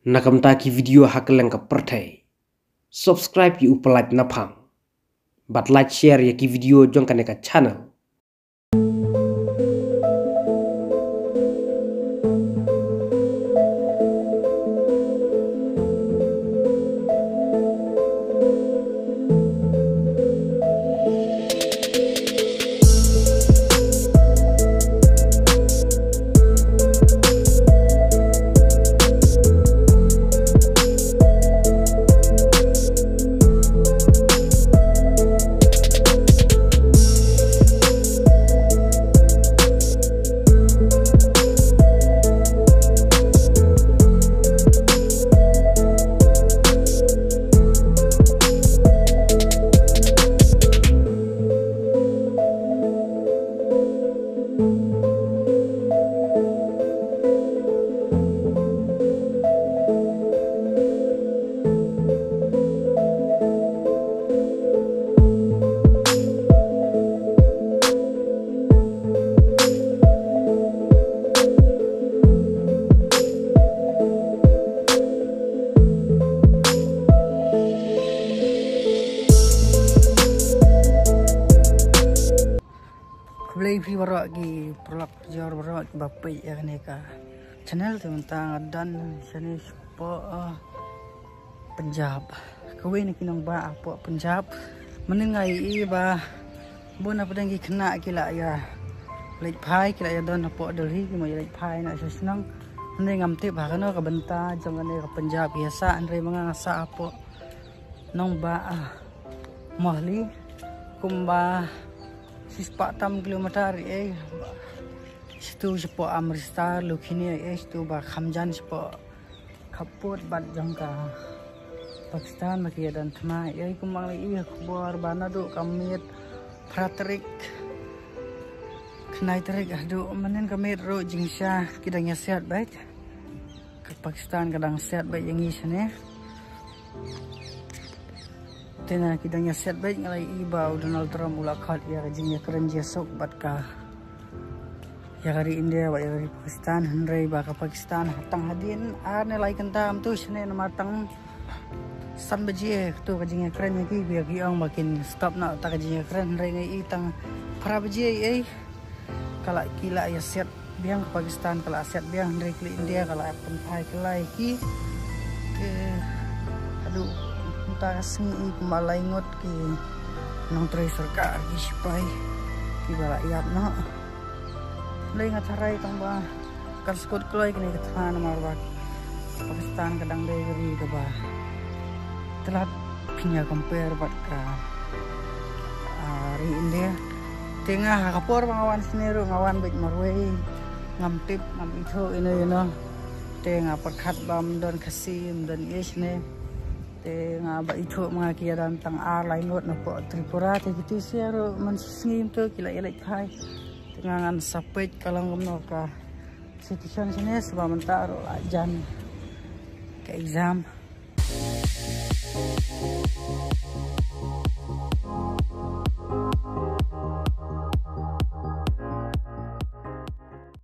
Nakam taki video hakeleng ka pertai. Subscribe ki upalike napang. But like share ya ki video jong kaneka channel. Play free baru lagi produk jual baru lagi bapak ya kan ka channel tentang dan channel support Punjab kawin ni kinang ba apa Punjab menengai i ba bon apa dang kena kila ya lek phai kila ya don apa Delhi ki mo lek phai na sa senang ndai ngamti ba kano ka benta jong ane ka Punjab biasa andre mga sa apa nong ba mohli kumba 46 kilometer situ sepo Amritsar Lukhini situ ba Khamjan sepo Kaput bat jangka Pakistan makia dan thma kumang lai khbar banadu kamit pratrik khnai tarik adu manen kamit ro jingsha kidangnya sehat baik ke Pakistan kadang sehat baik yang isane tena kidangnya set baik ngalai ibau Donald Trump ulakhat ya jingnya keren jesok batka ya dari India wa ya dari Pakistan hendrai ba ka Pakistan hatang hadin ane lai kentam tu sene matang san baji tu ka jingnya keren ki biar ki ang makin stop na ta ka jingnya keren hendrai ngai itang para baji kala kila ya set biang ke Pakistan kala set biang hendrai ke India kala pen pai kelai ki aduh ta sengi malai ngot ki nong tre sarkar ki sipai ki bala iap no lei ngatarai tang ba kan skot kloi kini kethan marwak Pakistan kadang dei gari ka ba telat pinya compare bat ka ri India tengah kapor ngawan senero ngawan baik marwei ngamtip ngam itho ino tengah perkhat bam don kasim dan isne nga ba itho mga kiyaran tang lain ngot na po Tripura te gitu siaro man singim to kila ilai khai tengangan sapet kalang gumno ka situation sini sebab mentaro ajan ke exam